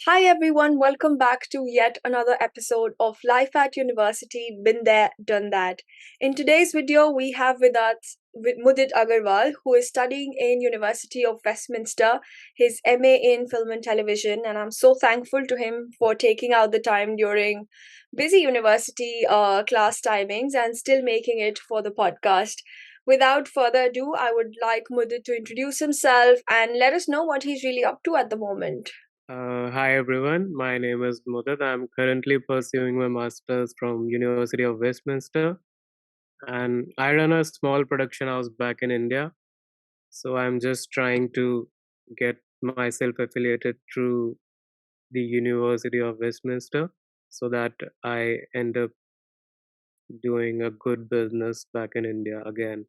Hi everyone, welcome back to yet another episode of Life at University. Been there, done that. In today's video, we have with us Mudit Agarwal, who is studying in University of Westminster, his MA in Film and Television, and I'm so thankful to him for taking out the time during busy university class timings and still making it for the podcast. Without further ado, I would like Mudit to introduce himself and let us know what he's really up to at the moment. Hi everyone, my name is Mudit. I'm currently pursuing my master's from University of Westminster, and I run a small production house back in India. So I'm just trying to get myself affiliated through the University of Westminster so that I end up doing a good business back in India again.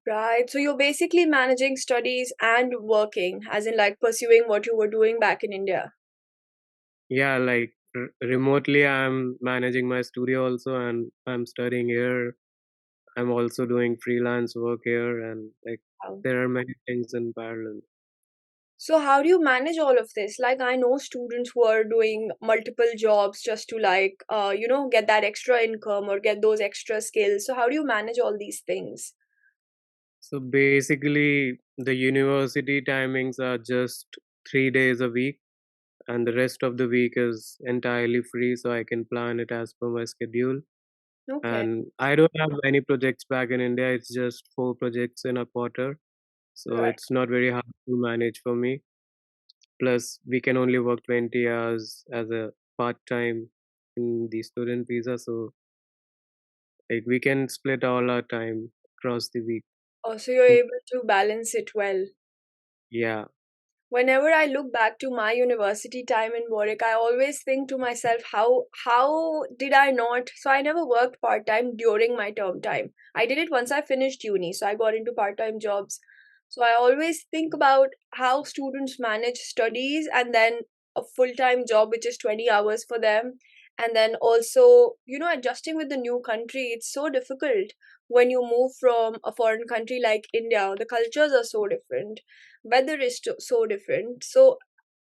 Right. So you're basically managing studies and working, as in like pursuing what you were doing back in India. Yeah, like remotely, I'm managing my studio also, and I'm studying here. I'm also doing freelance work here, and like Wow. there are many things in parallel. So how do you manage all of this? Like I know students who are doing multiple jobs just to get that extra income or get those extra skills. So how do you manage all these things? So basically, the university timings are just 3 days a week, and the rest of the week is entirely free, so I can plan it as per my schedule. Okay. And I don't have many projects back in India, it's just 4 projects in a quarter, so Right. it's not very hard to manage for me. Plus, we can only work 20 hours as a part time in the student visa, so like we can split all our time across the week. Oh, so you're able to balance it well. Yeah. Whenever I look back to my university time in Warwick, I always think to myself, how did I not? So I never worked part time during my term time. I did it once I finished uni, so I got into part time jobs. So I always think about how students manage studies and then a full time job, which is 20 hours for them. And then also, adjusting with the new country, it's so difficult when you move from a foreign country like India. The cultures are so different, weather is so different. So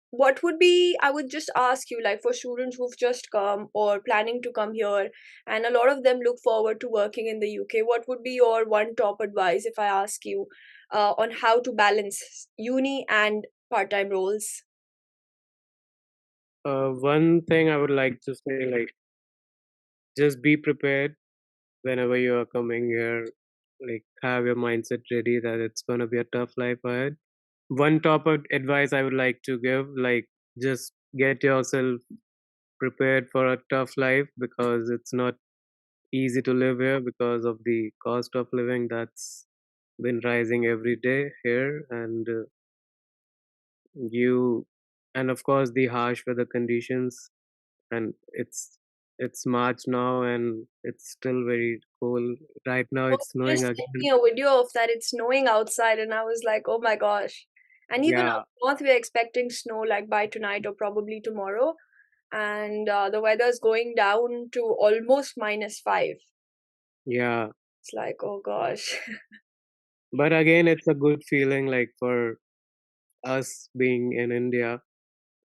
what would be, I would just ask you, like, for students who've just come or planning to come here, and a lot of them look forward to working in the UK, what would be your one top advice if I ask you on how to balance uni and part-time roles? One thing I would like to say, like, just be prepared whenever you are coming here. Like, have your mindset ready that it's gonna be a tough life ahead. One top advice I would like to give, like, just get yourself prepared for a tough life because it's not easy to live here because of the cost of living that's been rising every day here, and you, and of course the harsh weather conditions, and it's March now and it's still very cold. Right now Oh, it's you snowing just sent again. me a video of that. It's snowing outside, and I was like, oh my gosh. And even up Yeah, north, we're expecting snow like by tonight or probably tomorrow. And the weather's going down to almost -5. yeah. It's like, oh gosh. But again, it's a good feeling, like for us being in India,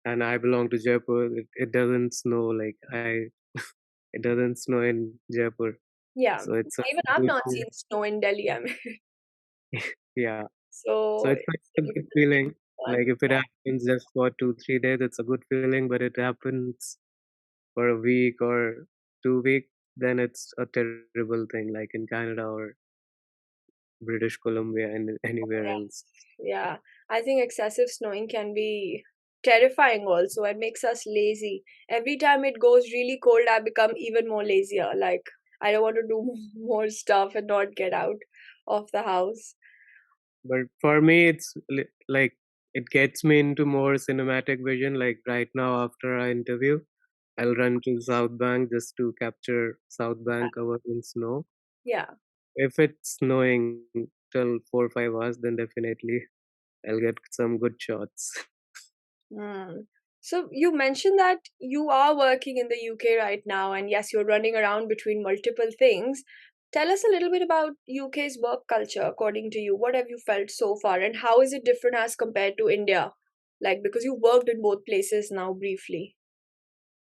and I belong to Jaipur. It doesn't snow like I. It doesn't snow in Jaipur, Yeah. so it's a Even I've good not feeling. seen snow in Delhi. I mean, Yeah. So so it's like it's a a good different feeling. one. Like if it happens just for 2 3 days, it's a good feeling. But it happens for a week or 2 weeks, then it's a terrible thing. Like in Canada or British Columbia and anywhere else. Yeah. I think excessive snowing can be terrifying also. It makes us lazy. Every time it goes really cold, I become even more lazier. Like, I don't want to do more stuff and not get out of the house. But for me, it's like it gets me into more cinematic vision. Like right now, after our interview, I'll run to South Bank just to capture South Bank covered in snow. Yeah. If it's snowing till 4 5 hours, then definitely I'll get some good shots. Mm. So you mentioned that you are working in the UK right now, and yes, you're running around between multiple things. Tell us a little bit about UK's work culture, according to you. What have you felt so far, and how is it different as compared to India? Like, because you worked in both places now briefly.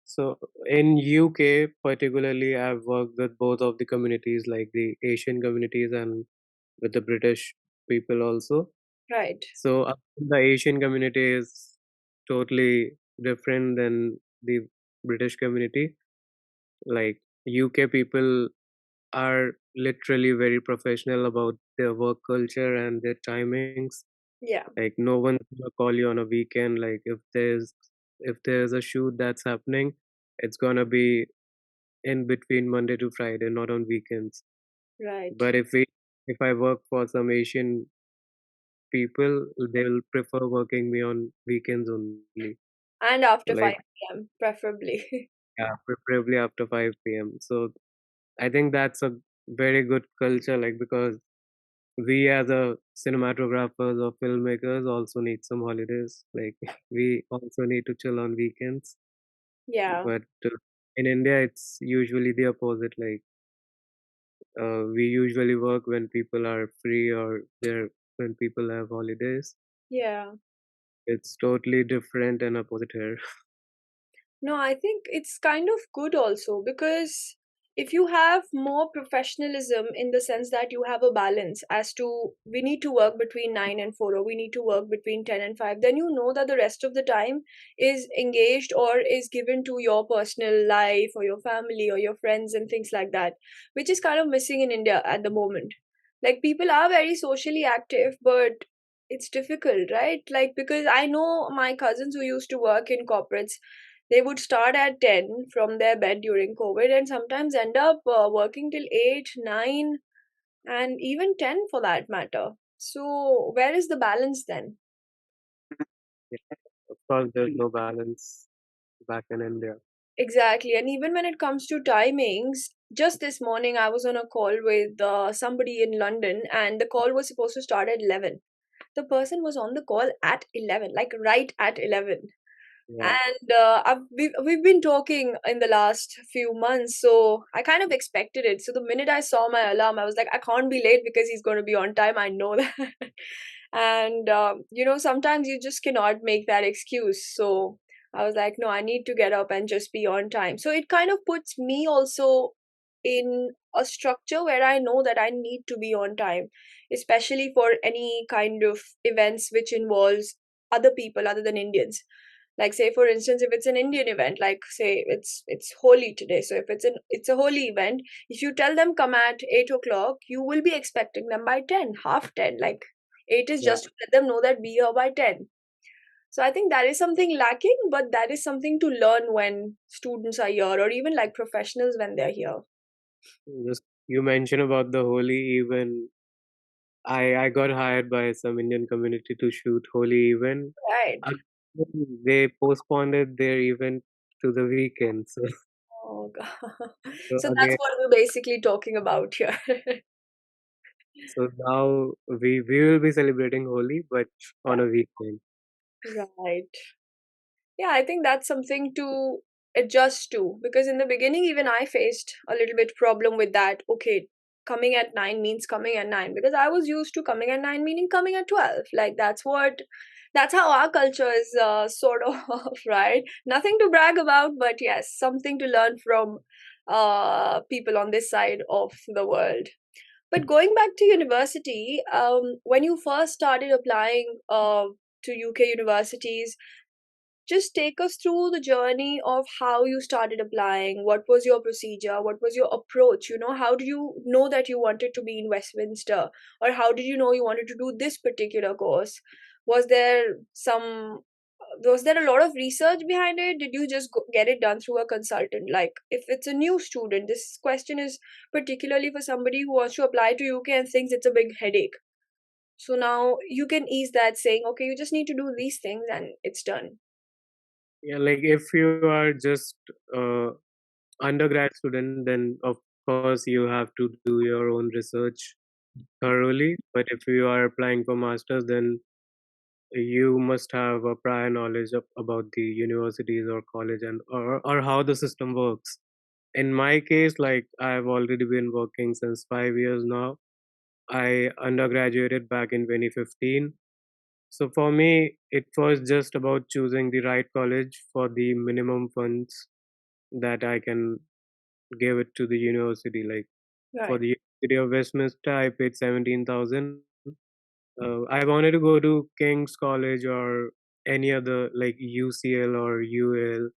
So in UK particularly, I've worked with both of the communities, like the Asian communities and with the British people also. Right. So the Asian community is totally different than the British community. Like UK people are literally very professional about their work culture and their timings. Yeah. Like no one's gonna call you on a weekend. Like if there's a shoot that's happening, it's gonna be in between Monday to Friday, not on weekends. Right. But if I work for some Asian people, they'll prefer working me on weekends only. And after Like 5 p.m., preferably. yeah, preferably after 5 p.m. So I think that's a very good culture, like because we as a cinematographers or filmmakers also need some holidays. Like we also need to chill on weekends. Yeah. But in India, it's usually the opposite. Like we usually work when people are free or there when people have holidays. Yeah. It's totally different and opposite here. No, I think it's kind of good also, because if you have more professionalism in the sense that you have a balance as to we need to work between 9 and 4, or we need to work between 10 and 5, then you know that the rest of the time is engaged or is given to your personal life or your family or your friends and things like that, which is kind of missing in India at the moment. Like, people are very socially active, but it's difficult, right? Like, because I know my cousins who used to work in corporates, they would start at 10 from their bed during COVID and sometimes end up working till 8, 9, and even 10 for that matter. So, where is the balance then? Yeah, of course, there's no balance back in India. Exactly. And even when it comes to timings, just this morning I was on a call with somebody in London, and the call was supposed to start at 11. The person was on the call at 11, like right at 11. Yeah, And we've been talking in the last few months, so I kind of expected it. So the minute I saw my alarm, I was like, I can't be late because he's going to be on time. I know that. And sometimes you just cannot make that excuse. So I was like, no, I need to get up and just be on time. So it kind of puts me also in a structure where I know that I need to be on time, especially for any kind of events which involves other people other than Indians. Like, say for instance, if it's an Indian event, like say it's Holi today, so if it's a Holi event, if you tell them come at 8 o'clock, you will be expecting them by 10, half 10. Like, 8 is yeah. just to let them know that be here by 10. So I think that is something lacking, but that is something to learn when students are here, or even like professionals when they're here. Just you mentioned about the Holi. Even I got hired by some Indian community to shoot Holi event. Right. Again, they postponed their event to the weekend. So, Oh god. so So that's again, what we're basically talking about here. so now we will be celebrating Holi, but on a weekend. Right. Yeah, I think that's something to adjust to, because in the beginning even I faced a little bit problem with that. Okay, coming at 9 means coming at 9, because I was used to coming at 9 meaning coming at 12. Like, that's how our culture is, sort of, right? Nothing to brag about, but yes, something to learn from people on this side of the world. But going back to university, when you first started applying to UK universities, just take us through the journey of how you started applying. What was your procedure? What was your approach? How did you know that you wanted to be in Westminster? Or how did you know you wanted to do this particular course? Was there was there a lot of research behind it? Did you just get it done through a consultant? Like, if it's a new student, this question is particularly for somebody who wants to apply to UK and thinks it's a big headache. So now you can ease that, saying, okay, you just need to do these things and it's done. Yeah, like if you are just uh, undergrad student, then of course you have to do your own research thoroughly. But if you are applying for masters, then you must have a prior knowledge about the universities or college and or how the system works. In my case, like I've already been working since 5 years now. I undergraduated back in 2015, So for me, it was just about choosing the right college for the minimum funds that I can give it to the university. Like for Right. the University of Westminster, I paid 17,000. I wanted to go to King's College or any other like UCL or UL,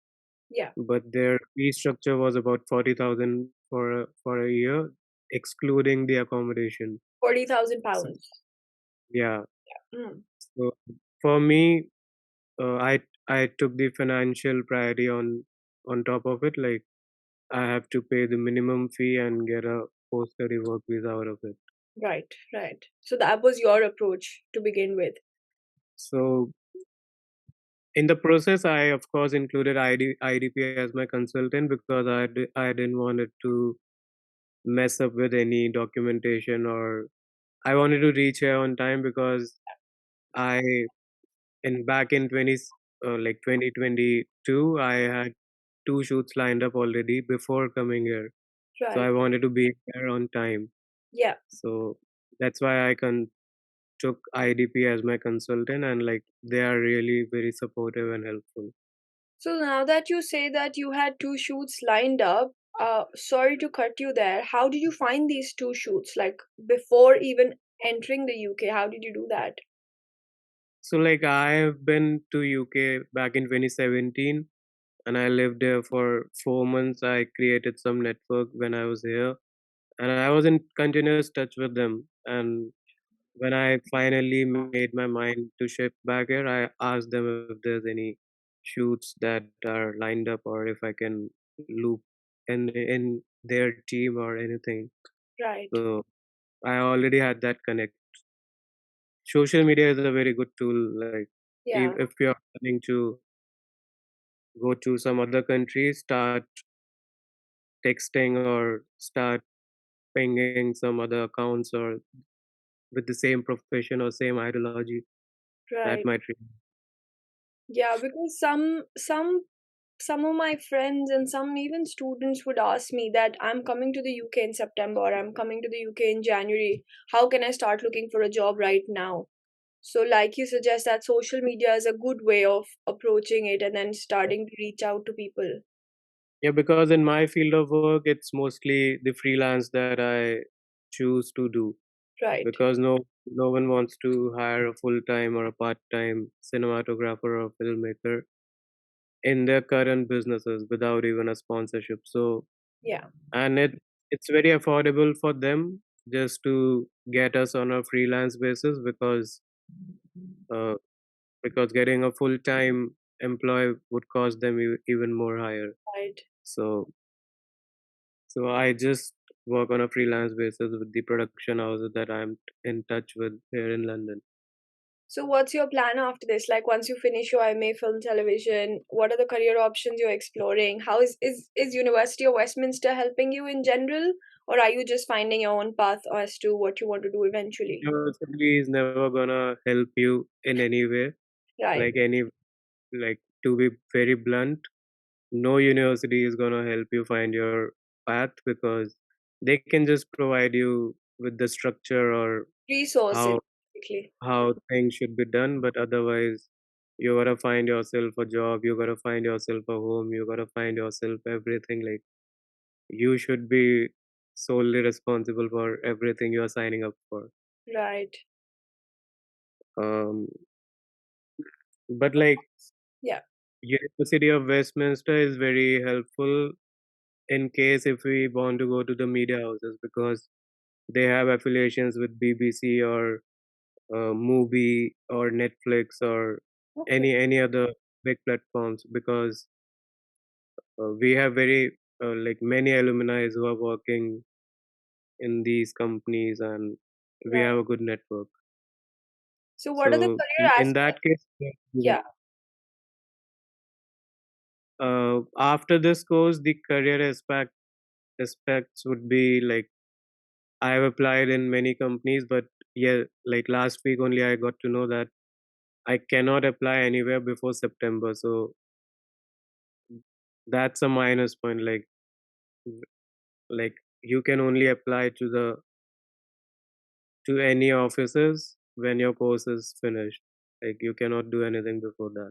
Yeah. but their fee structure was about 40,000 for a year, excluding the accommodation. 40,000 So, pounds. yeah. Mm. So for me, I took the financial priority on top of it. Like I have to pay the minimum fee and get a post study work visa out of it. Right, right. So that was your approach to begin with. So in the process, I of course included IDP as my consultant because I didn't want it to mess up with any documentation, or I wanted to reach here on time because I in back in 2022 I had two shoots lined up already before coming here. So I Right. wanted to be here on time. Yeah. So that's why took IDP as my consultant, and like they are really very supportive and helpful. So now that you say that you had two shoots lined up, sorry to cut you there. How did you find these two shoots? Like before even entering the UK, how did you do that? So like I've been to UK back in 2017 and I lived there for 4 months. I created some network when I was here and I was in continuous touch with them. And when I finally made my mind to shift back here, I asked them if there's any shoots that are lined up or if I can loop in their team or anything. Right. So I already had that connect. Social media is a very good tool. Like Yeah. if you're planning to go to some other country, start texting or start pinging some other accounts or with the same profession or same ideology. That Right. might really. Yeah, because some of my friends and some even students would ask me that I'm coming to the UK in September, or I'm coming to the UK in January. How can I start looking for a job right now? So, like you suggest, that social media is a good way of approaching it and then starting to reach out to people. Yeah, because in my field of work, it's mostly the freelance that I choose to do Right. because no one wants to hire a full time or a part time cinematographer or filmmaker in their current businesses without even a sponsorship. So Yeah. and it's very affordable for them just to get us on a freelance basis uh, because getting a full time employee would cost them even more higher. Right. So so I just work on a freelance basis with the production houses that I'm in touch with here in London. So, what's your plan after this? Like, once you finish your MA film television, what are the career options you're exploring? How is University of Westminster helping you in general, or are you just finding your own path as to what you want to do eventually? University is never gonna help you in any way. Right. Like any like to be very blunt, no university is gonna help you find your path because they can just provide you with the structure or Resources, how basically. how things should be done, but otherwise you gotta find yourself a job, you gotta find yourself a home, you gotta find yourself everything. Like you should be solely responsible for everything you are signing up for. Right. Um, but like Yeah. University of Westminster is very helpful in case if we want to go to the media houses because they have affiliations with BBC or Movie or Netflix or Okay. any other big platforms because we have very like many alumni who are working in these companies and we Right. have a good network. So, what are the So career in that aspects? case, Yeah. after this course, the career aspects would be like I have applied in many companies, but yeah, like last week only I got to know that I cannot apply anywhere before September. So that's a minus point. Like you can only apply to any offices when your course is finished. Like you cannot do anything before that.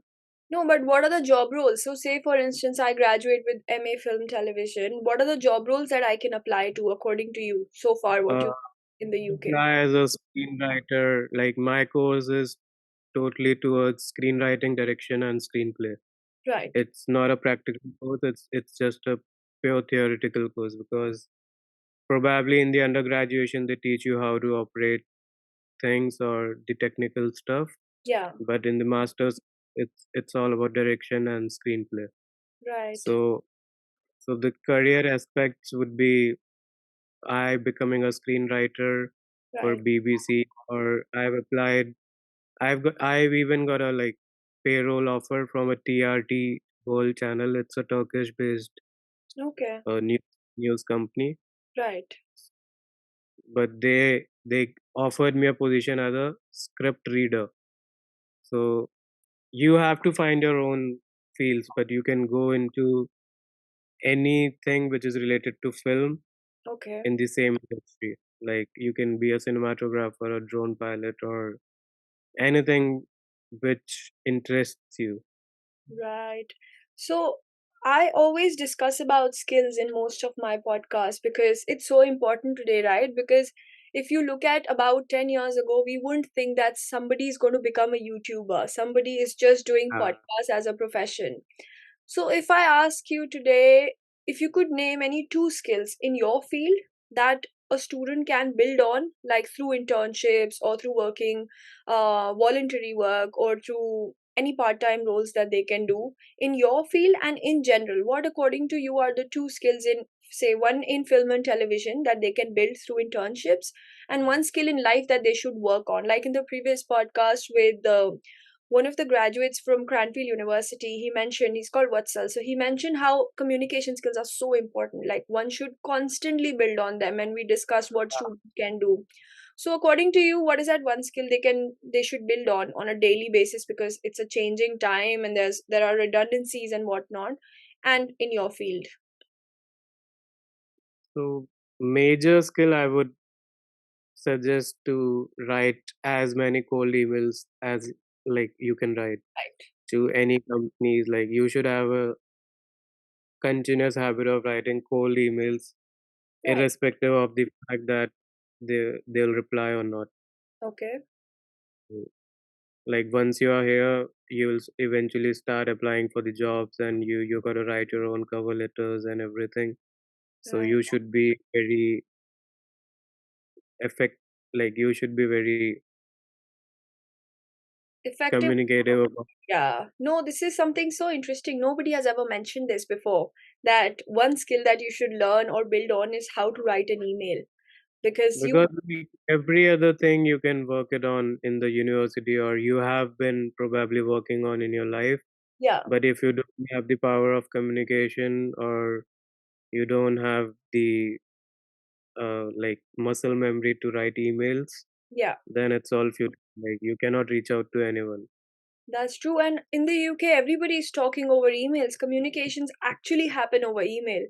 No, but what are the job roles? So, say for instance, I graduate with MA Film Television. What are the job roles that I can apply to according to you so far? What Uh, you in the UK? Apply as a screenwriter. Like my course is totally towards screenwriting, direction, and screenplay. Right. It's not a practical course. It's just a pure theoretical course because probably in the undergraduation they teach you how to operate things or the technical stuff, Yeah. but in the masters it's all about direction and screenplay. Right. So so the career aspects would be I becoming a screenwriter for Right. BBC, or I've even got a like payroll offer from a TRT World channel. It's a Turkish based Okay. news company, Right. but they offered me a position as a script reader. So you have to find your own fields, but you can go into anything which is related to film Okay. in the same industry. Like you can be a cinematographer, a drone pilot, or anything which interests you. Right. So I always discuss about skills in most of my podcasts because it's so important today, right? Because if you look at about 10 years ago, we wouldn't think that somebody is going to become a YouTuber. Somebody is just doing Uh, podcasts as a profession. So if I ask you today, if you could name any two skills in your field that a student can build on, like through internships or through working voluntary work or through any part-time roles that they can do in your field and in general, what according to you are the two skills in, say, one in film and television that they can build through internships, and one skill in life that they should work on, like in the previous podcast with the one of the graduates from Cranfield University, he mentioned, he's called Vatsal. So he mentioned how communication skills are so important. Like one should constantly build on them, and we discussed what students can do. So according to you, what is that one skill they should build on a daily basis, because it's a changing time and there are redundancies and whatnot, and in your field? so major skill I would suggest to write as many cold emails as like you can write Right. to any companies. Like you should have a continuous habit of writing cold emails Right. irrespective of the fact that they'll reply or not. Okay. Mm. Like once you are here, you'll eventually start applying for the jobs, and you got to write your own cover letters and everything. So Right. you should be very effect like you should be very Effective. communicative about. Yeah. No, this is something so interesting. Nobody has ever mentioned this before. That one skill that you should learn or build on is how to write an email. Because you, Because like, every other thing you can work it on in the university, or you have been probably working on in your life. yeah, But if you don't have the power of communication, or you don't have the like muscle memory to write emails, yeah, then it's all futile. Like you cannot reach out to anyone. that's true. And in the UK, everybody is talking over emails. Communications actually happen over email.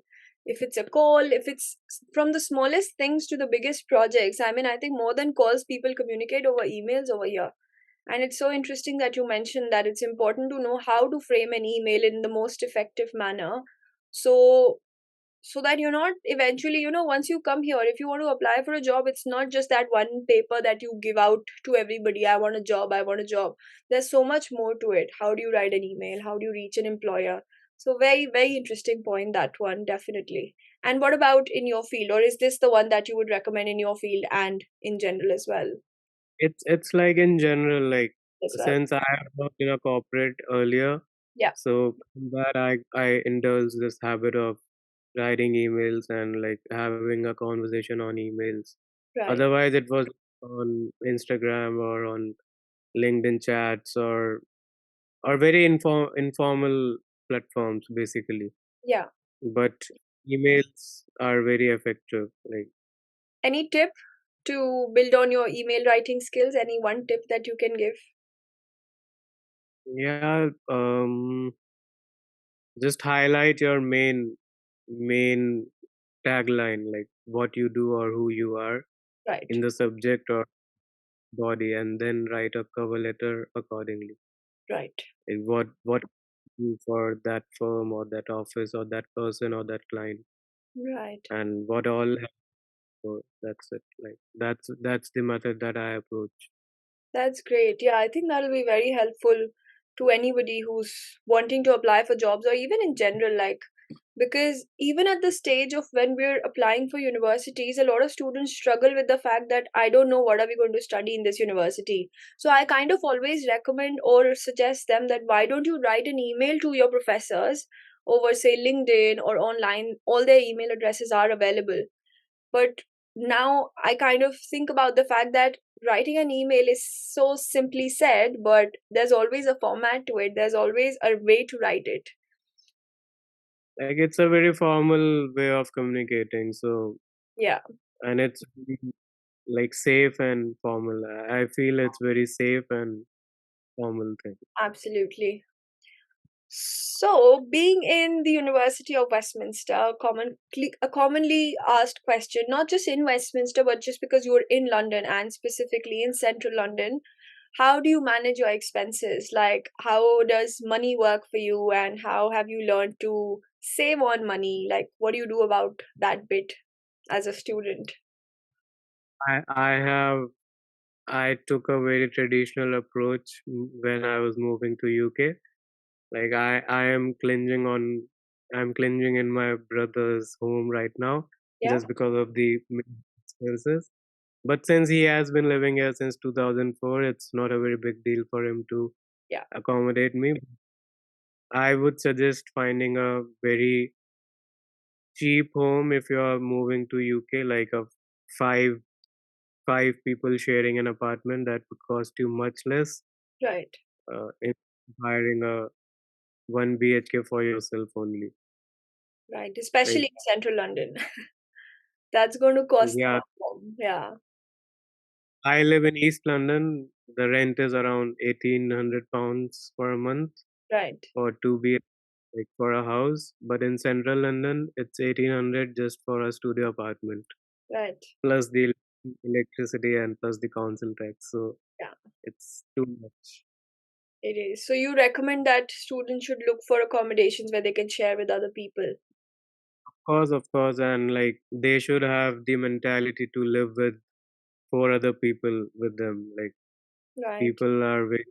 If it's a call, if it's from the smallest things to the biggest projects, I mean, I think more than calls, people communicate over emails over here. And it's so interesting that you mentioned that it's important to know how to frame an email in the most effective manner. So so that you're not eventually, once you come here, if you want to apply for a job, it's not just that one paper that you give out to everybody, I want a job, I want a job. There's so much more to it. How do you write an email, how do you reach an employer? So very, very interesting point, that one, definitely. And what about in your field, or is this the one that you would recommend in your field and in general as well? It's like in general, like As well. since I have worked in a corporate earlier, Yeah. so from that I indulge this habit of writing emails and like having a conversation on emails. Right. Otherwise, it was on Instagram or on LinkedIn chats or very informal platforms basically. Yeah. But emails are very effective. Like Any tip to build on your email writing skills? Any one tip that you can give? yeah, just highlight your main tagline, like what you do or who you are Right. in the subject, or body and then write a cover letter accordingly. Right. And what do for that firm or that office or that person or that client, Right. and what all. So that's it. Like that's the method that I approach. That's great. Yeah, I think that'll be very helpful to anybody who's wanting to apply for jobs or even in general, like, because even at the stage of when we're applying for universities, a lot of students struggle with the fact that I don't know what are we going to study in this university. So I kind of always recommend or suggest them that why don't you write an email to your professors over, say, LinkedIn or online. All their email addresses are available. But now I kind of think about the fact that writing an email is so simply said, but there's always a format to it, there's always a way to write it. Like it's a very formal way of communicating. So Yeah, and it's very, like safe and formal. I feel it's very safe and formal thing. absolutely. So, being in the University of Westminster, a commonly asked question, not just in Westminster, but just because you're in London and specifically in central London, how do you manage your expenses? Like, how does money work for you, and how have you learned to save on money? Like, what do you do about that bit as a student? I took a very traditional approach when I was moving to UK. Like I'm clinging in my brother's home right now Yeah, just because of the expenses. But since he has been living here since 2004, it's not a very big deal for him to yeah, accommodate me. I would suggest finding a very cheap home if you are moving to UK, like a five five people sharing an apartment that would cost you much less. right, In hiring a one BHK for yourself only. right. Especially Like in central London. That's going to cost a yeah, lot more. Yeah, I live in East London. The rent is around £1,800 for a month right, for two BHK, like for a house. But in central London, it's 1,800 just for a studio apartment, right. plus the electricity and plus the council tax. So Yeah. it's too much. It is. So you recommend that students should look for accommodations where they can share with other people. Of course, and like they should have the mentality to live with four other people with them. Like Right. people are very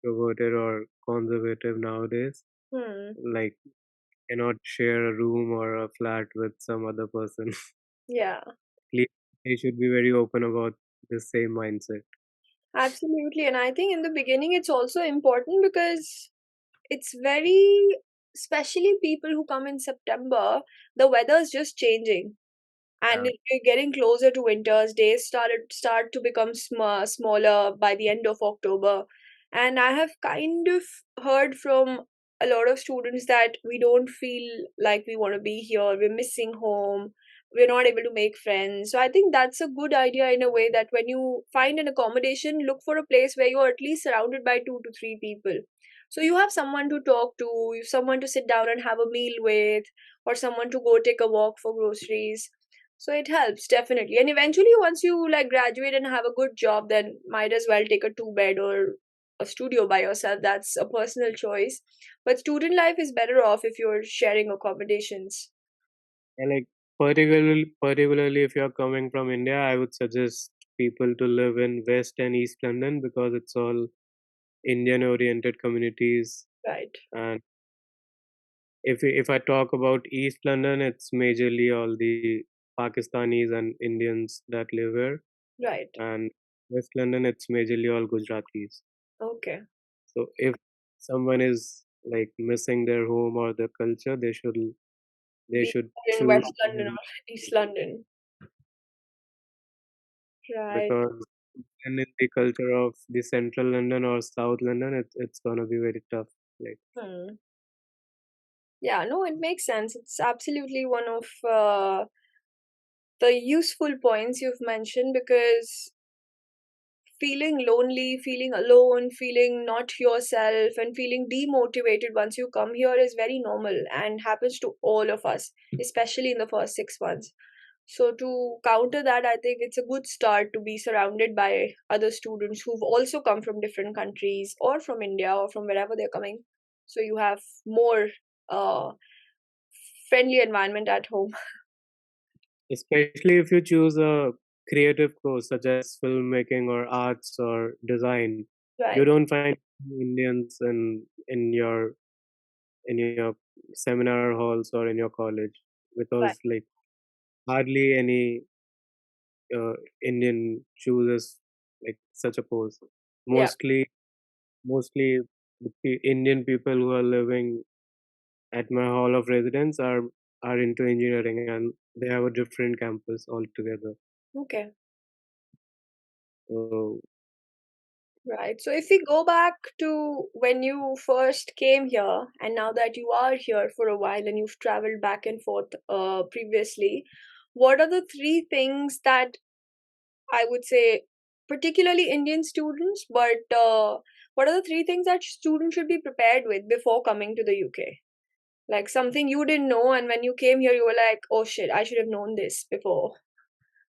introverted or conservative nowadays. Hmm. Like cannot share a room or a flat with some other person. Yeah. Cle- they should be very open about the same mindset. Absolutely. And I think in the beginning it's also important because it's very, especially people who come in September, the weather is just changing. And Yeah. we're getting closer to winters. Days start to become smaller by the end of October. And I have kind of heard from a lot of students that we don't feel like we want to be here. We're missing home. We're not able to make friends. So I think that's a good idea in a way, that when you find an accommodation, look for a place where you're at least surrounded by 2 to 3 people. So you have someone to talk to, you have someone to sit down and have a meal with, or someone to go take a walk for groceries. So it helps definitely. And eventually once you like graduate and have a good job, then might as well take a two bed or a studio by yourself. That's a personal choice. But student life is better off if you're sharing accommodations. And like particularly if you're coming from India, I would suggest people to live in West and East London because it's all Indian oriented communities. Right. And if I talk about East London, it's majorly all the Pakistanis and Indians that live here. Right. And West London, it's majorly all Gujaratis. Okay. So if someone is like missing their home or their culture, they Be should in choose West London or East London. Right. because and in the culture of the central London or South London, it's gonna be very tough. Like Hmm. Yeah, no, it makes sense. It's absolutely one of the useful points you've mentioned, because feeling lonely, feeling alone, feeling not yourself, and feeling demotivated once you come here is very normal and happens to all of us, especially in the first 6 months. So to counter that, I think it's a good start to be surrounded by other students who've also come from different countries or from India or from wherever they're coming. So you have more uh, friendly environment at home. Especially if you choose a creative course such as filmmaking or arts or design, you Right, don't find Indians in your seminar halls or in your college, right, because like hardly any Indian chooses like such a course. yeah, Mostly the Indian people who are living at my hall of residence are into engineering, and they have a different campus altogether. okay. So Right. So if we go back to when you first came here, and now that you are here for a while and you've traveled back and forth previously, what are the three things that I would say, particularly Indian students, but what are the three things that students should be prepared with before coming to the UK? Like something you didn't know, and when you came here, you were like, oh shit, I should have known this before.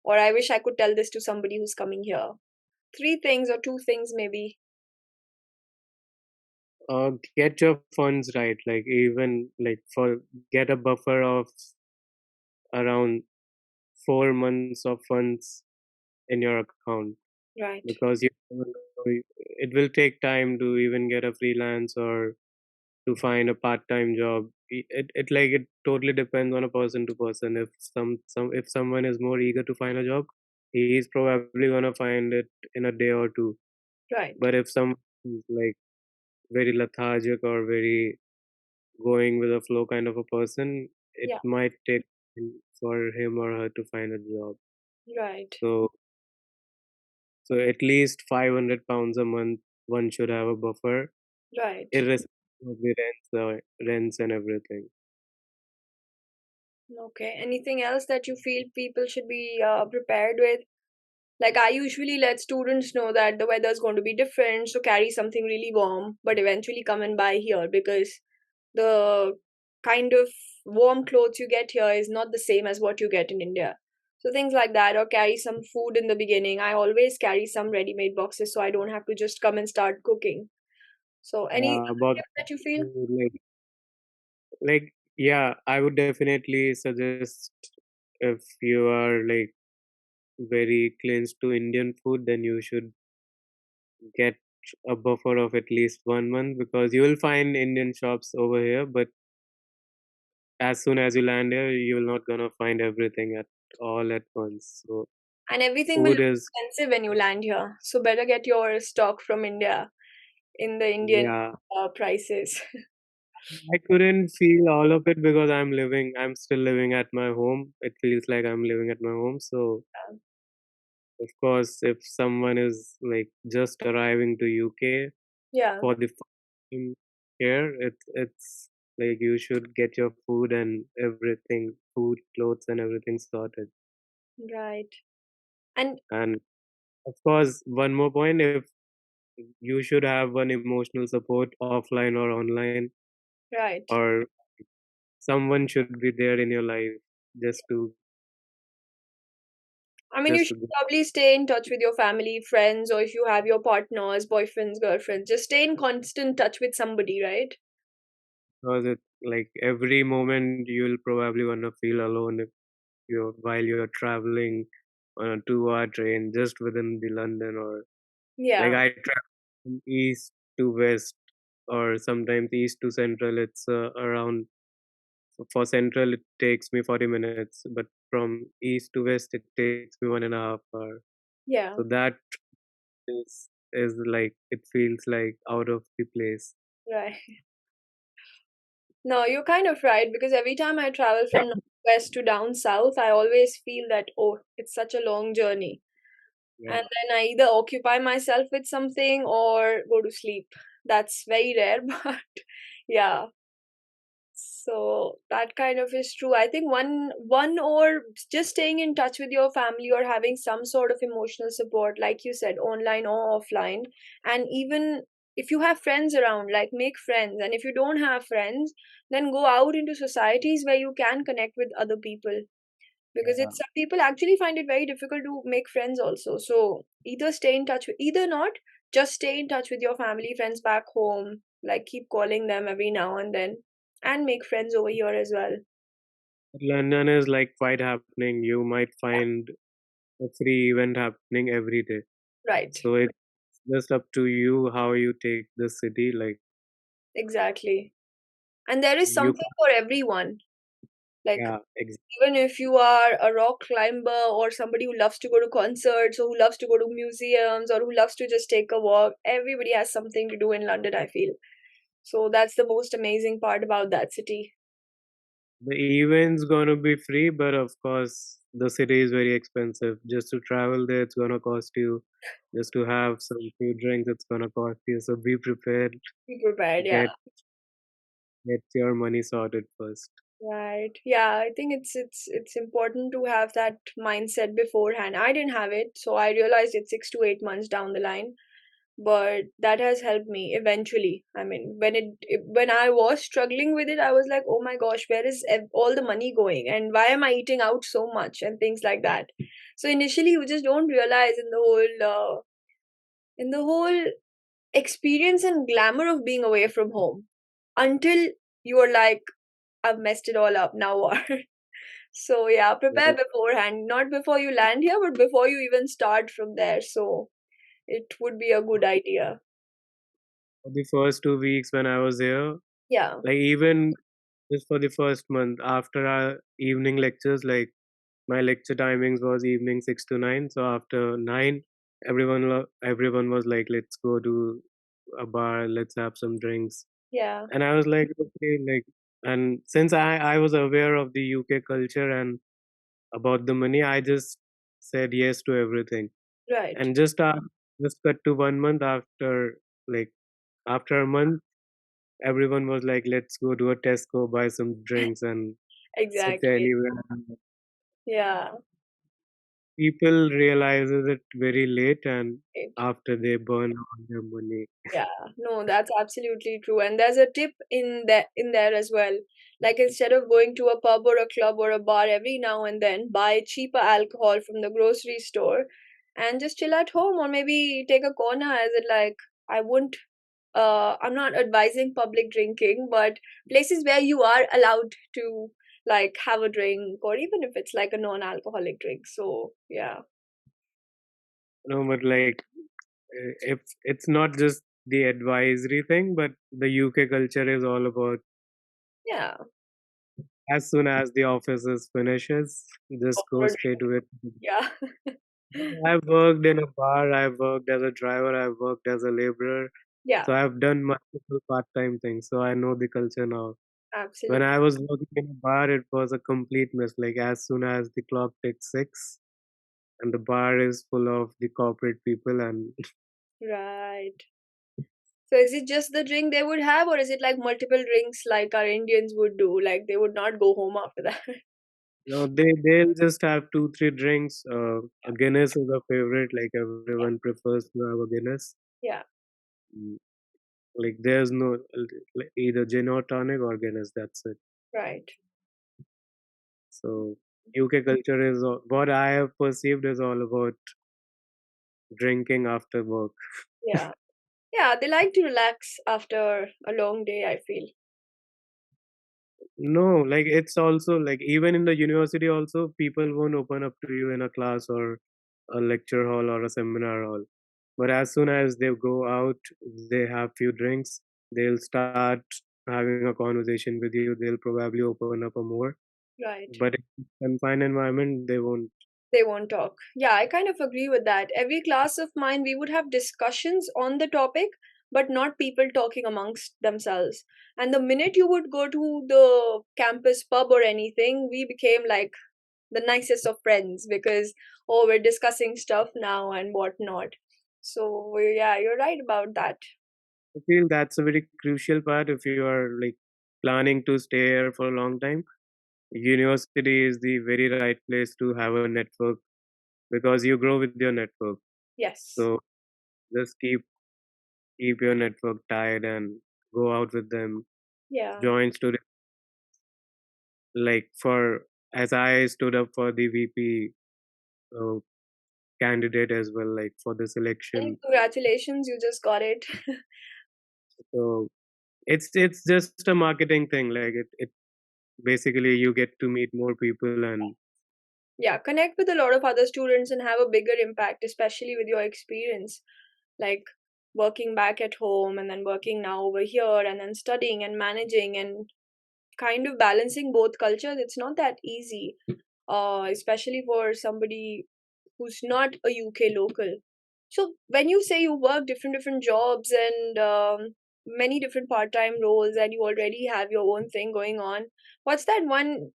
Or I wish I could tell this to somebody who's coming here. Three things or two things, maybe. get your funds right. Like even like for get a buffer of around 4 months of funds in your account, Right, because it will take time to even get a freelance or to find a part-time job. It totally depends on a person to person. If someone is more eager to find a job, he is probably gonna find it in a day or two. right. But if someone is like very lethargic or very going with a flow kind of a person, it Yeah, might take time for him or her to find a job. right, So so at least £500 a month one should have a buffer, right. irrespective of the rents and everything. Okay. Anything else that you feel people should be prepared with? Like, I usually let students know that the weather's going to be different, so carry something really warm, but eventually come and buy here because the kind of warm clothes you get here is not the same as what you get in India. So things like that, or carry some food in the beginning. I always carry some ready-made boxes so I don't have to just come and start cooking. So any other About tips that you feel? like yeah, I would definitely suggest, if you are like very clean to Indian food, then you should get a buffer of at least 1 month, because you will find Indian shops over here, but as soon as you land here, you're not gonna find everything at all at once. So And everything will food look is expensive when you land here. So better get your stock from India in the Indian yeah. prices. I couldn't feel all of it because I'm still living at my home. It feels like I'm living at my home. So of course, if someone is like just arriving to UK Yeah, for the first time here, it's like you should get your food and everything, food, clothes, and everything sorted. right. And And of course, one more point: if you should have one emotional support offline or online, right. or someone should be there in your life just to I mean, you just should to probably stay in touch with your family, friends, or if you have your partners, boyfriends, girlfriends, just stay in constant touch with somebody, right? because it like every moment you'll probably wanna feel alone if you're while you're traveling on a 2-hour train just within the London, or like Yeah, I travel from east to west or sometimes east to central. It's around for central it takes me 40 minutes, but from east to west it takes me 1.5 hours. yeah, So that is like it feels like out of the place. right. No, you're kind of right because every time I travel from west to down south, I always feel that, oh, it's such a long journey. And Yeah. then I either occupy myself with something or go to sleep. That's very rare, but yeah. So that kind of is true. I think one or just staying in touch with your family or having some sort of emotional support, like you said, online or offline. And even if you have friends around, like make friends. And if you don't have friends, then go out into societies where you can connect with other people. because Yeah. it's some people actually find it very difficult to make friends also. So either stay in touch with, either not, just stay in touch with your family, friends back home, like keep calling them every now and then, and make friends over here as well. London is like quite happening. You might find a free event happening every day. Right, So it's just up to you how you take the city. Like exactly. And there is you, something for everyone. Like yeah, even if you are a rock climber or somebody who loves to go to concerts or who loves to go to museums or who loves to just take a walk, everybody has something to do in London, I feel. So that's the most amazing part about that city. the event's gonna be free, but of course the city is very expensive. Just to travel there, it's gonna cost you. Just to have some few drinks, it's gonna cost you. So be prepared. Be prepared, yeah. Get get your money sorted first. Right. Yeah, I think it's important to have that mindset beforehand. I didn't have it, so I realized it 6 to 8 months down the line. But that has helped me eventually. I mean, when I was struggling with it, I was like, oh my gosh, where is all the money going, and why am I eating out so much, and things like that. So initially, you just don't realize in the whole experience and glamour of being away from home until you are like, I've messed it all up. Now what? So yeah, prepare Yeah. beforehand, not before you land here, but before you even start from there. So it would be a good idea. For the first 2 weeks when I was here, Yeah, like even just for the first month after our evening lectures, like my lecture timings was evening 6 to 9. So after 9, everyone was like, "Let's go to a bar. Let's have some drinks." yeah, And I was like, "Okay." Like, and since I was aware of the UK culture and about the money, I just said yes to everything. right. And just cut to 1 month after, like after a month, everyone was like, "Let's go to a Tesco, buy some drinks, and sit Exactly. anywhere." Yeah. People realizes it very late and It, after they burn all their money. yeah. No, that's absolutely true. And there's a tip in there as well. Like instead of going to a pub or a club or a bar every now and then, buy cheaper alcohol from the grocery store and just chill at home or maybe take a corner as it like I wouldn't I'm not advising public drinking, but places where you are allowed to like have a drink or even if it's like a non-alcoholic drink. So yeah. No, but like if it's not just the advisory thing, but the UK culture is all about Yeah. as soon as the office finishes, Go just go for a straight drink. to it. Yeah. I've worked in a bar, I've worked as a driver, I've worked as a laborer. Yeah, So I've done multiple part-time things. So I know the culture now. When absolutely. I was working in a bar, it was a complete mess. Like as soon as the clock ticks 6 and the bar is full of the corporate people and Right. So is it just the drink they would have, or is it like multiple drinks like our Indians would do? Like they would not go home after that. they'll just have 2 3 drinks. A Guinness is a favorite. Like everyone prefers to have a Guinness. Yeah, Mm, Like there's no like, either gin or tonic or Guinness. That's it. right. So UK culture is what I have perceived is all about drinking after work. Yeah. Yeah, they like to relax after a long day, I feel. No, like it's also like even in the university also people won't open up to you in a class or a lecture hall or a seminar hall. But as soon as they go out, they have few drinks, they'll start having a conversation with you, they'll probably open up a more. Right. But in confined environment, they won't. They won't talk. Yeah, I kind of agree with that. Every class of mine, we would have discussions on the topic, but not people talking amongst themselves. And the minute you would go to the campus pub or anything, we became like the nicest of friends because, oh, we're discussing stuff now and whatnot. So, yeah, you're right about that. I feel that's a very crucial part if you are like planning to stay here for a long time. University is the very right place to have a network because you grow with your network. Yes. So just keep your network tight and go out with them. Yeah. Join student like for as I stood up for the VP uh, candidate as well, like for the And selection. congratulations, you just got it. So it's just a marketing thing. Like it basically you get to meet more people and Yeah, connect with a lot of other students and have a bigger impact, especially with your experience, like working back at home and then working now over here and then studying and managing and kind of balancing both cultures. It's not that easy, especially for somebody who's not a UK local. So when you say you work different jobs and many different part-time roles and you already have your own thing going on, what's that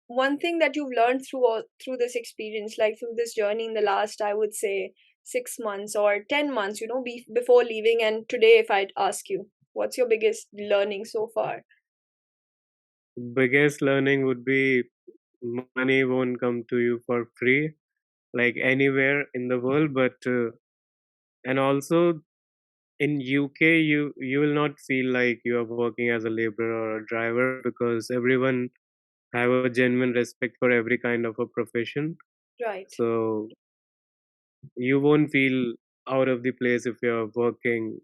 one thing that you've learned through this experience, like through this journey in the last, I would say, 6 months or 10 months, before leaving, and today, if I'd ask you, what's your biggest learning so far? biggest learning would be money won't come to you for free, like anywhere in the world. But and also in UK, you will not feel like you are working as a laborer or a driver because everyone have a genuine respect for every kind of a profession. Right. So you won't feel out of the place if you're working.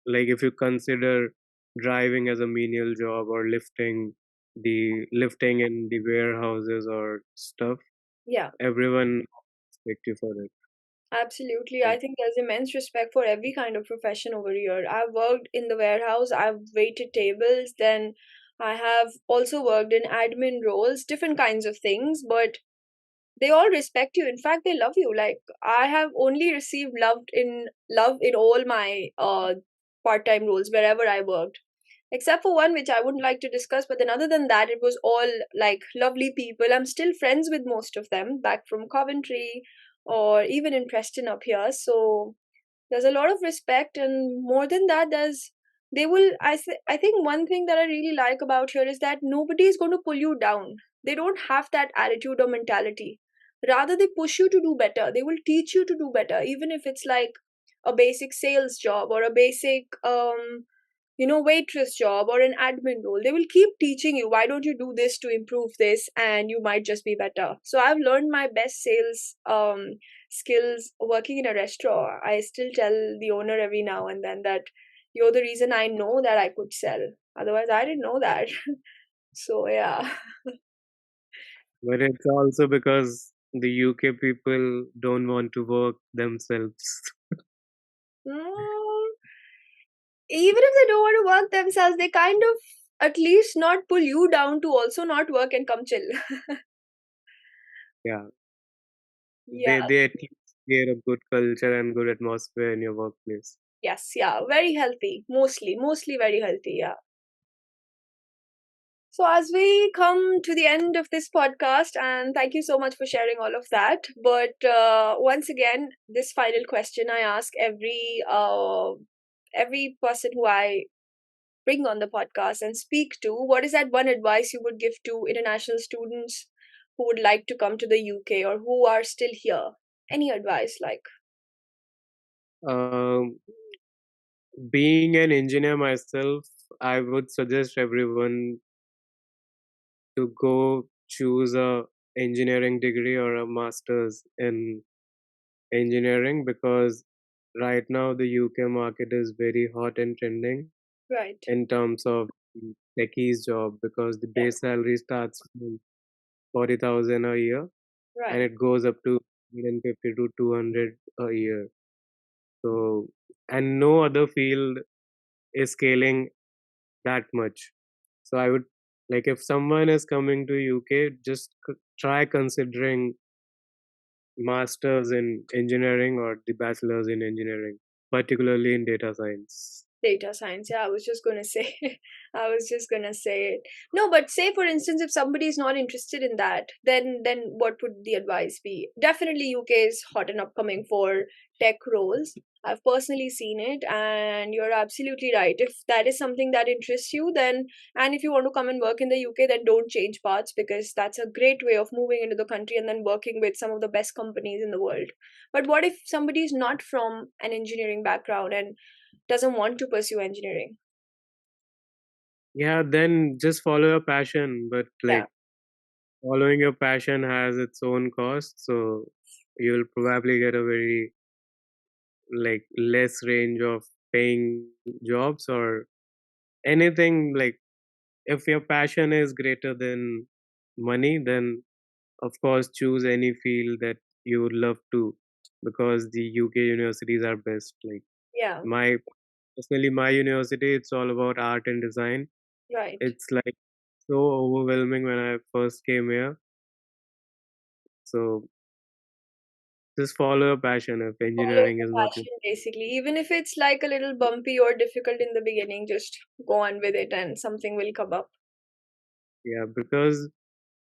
Like if you consider driving as a menial job or lifting in the warehouses or stuff, Yeah. everyone respect you for it. Absolutely. I think there's immense respect for every kind of profession over here. I've worked in the warehouse, I've waited tables, then I have also worked in admin roles, different kinds of things, but they all respect you. In fact, they love you. Like, I have only received love in all my part-time roles wherever I worked, except for one which I wouldn't like to discuss. But then, other than that, it was all like lovely people. I'm still friends with most of them back from Coventry or even in Preston up here. So there's a lot of respect, and more than that, I think one thing that I really like about here is that nobody is going to pull you down. They don't have that attitude or mentality. Rather, they push you to do better. They will teach you to do better, even if it's like a basic sales job or a basic waitress job or an admin role. They will keep teaching you, why don't you do this to improve this, and you might just be better. So I've learned my best sales skills working in a restaurant. I still tell the owner every now and then that you're the reason I know that I could sell. Otherwise, I didn't know that. So yeah. But it's also because the UK people don't want to work themselves. Mm, even if they don't want to work themselves, they kind of at least not pull you down to also not work and come chill. Yeah, Yeah. they at least create a good culture and good atmosphere in your workplace. Yes, yeah, very healthy. Mostly very healthy, yeah. So, as we come to the end of this podcast, and thank you so much for sharing all of that. But once again, this final question I ask every person who I bring on the podcast and speak to: what is that one advice you would give to international students who would like to come to the UK or who are still here? Any advice, like? Um, being an engineer myself, I would suggest everyone to go choose a engineering degree or a master's in engineering because right now the UK market is very hot and trending Right. in terms of techies job because the Yeah. base salary starts from 40,000 a year and Right. it goes up to 150 to 200 a year. So, and no other field is scaling that much. So I would like if someone is coming to UK, just try considering masters in engineering or the bachelor's in engineering, particularly in data science. Data science. Yeah, I was just gonna say, I was just gonna say it. No, but say for instance, if somebody is not interested in that, then what would the advice be? Definitely, UK is hot and upcoming for tech roles. I've personally seen it, and you're absolutely right. If that is something that interests you, then, and if you want to come and work in the UK, then don't change paths, because that's a great way of moving into the country and then working with some of the best companies in the world. But what if somebody is not from an engineering background and doesn't want to pursue engineering? Yeah, then just follow your passion, but Yeah, following your passion has its own cost, so you'll probably get a very like less range of paying jobs or anything. Like if your passion is greater than money, then of course choose any field that you would love to, because the UK universities are best. Like Yeah, my personally, my university, it's all about art and design. right. It's like so overwhelming when I first came here. So just follow your passion if Follow engineering the is what you. passion basically. Even if it's like a little bumpy or difficult in the beginning, just go on with it and something will come up. Yeah, because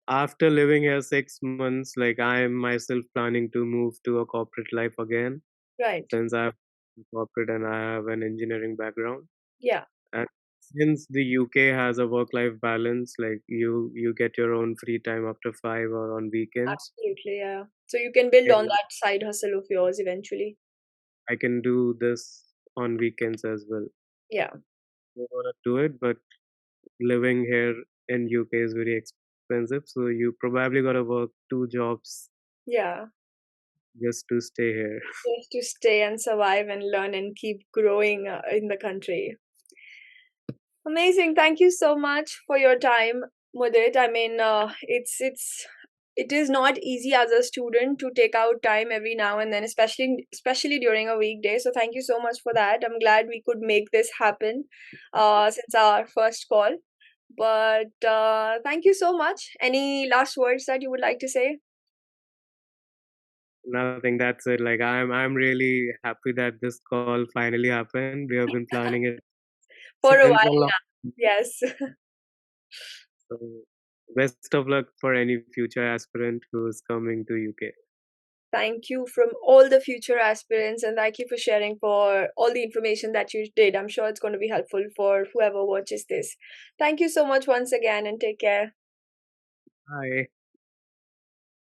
after living here 6 months, like I am myself planning to move to a corporate life again, Right. since I have corporate and I have an engineering background. Yeah, And since the UK has a work-life balance, like you get your own free time after 5 or on weekends. absolutely. Yeah. So you can build on And that side hustle of yours eventually. I can do this on weekends as well. Yeah. I wanna do it, but living here in UK is very expensive, so you probably gotta work two jobs Yeah. just to stay here. Just to stay and survive and learn and keep growing in the country. Amazing. Thank you so much for your time, Mudit. I mean, it is not easy as a student to take out time every now and then, especially during a weekday. So thank you so much for that. I'm glad we could make this happen since our first call. But thank you so much. Any last words that you would like to say? Nothing, that's it. Like I'm really happy that this call finally happened. We have been planning it For a since a while long now. time. Yes. So best of luck for any future aspirant who's coming to UK. Thank you from all the future aspirants, and thank you for sharing for all the information that you did. I'm sure it's going to be helpful for whoever watches this. Thank you so much once again, and take care. Bye.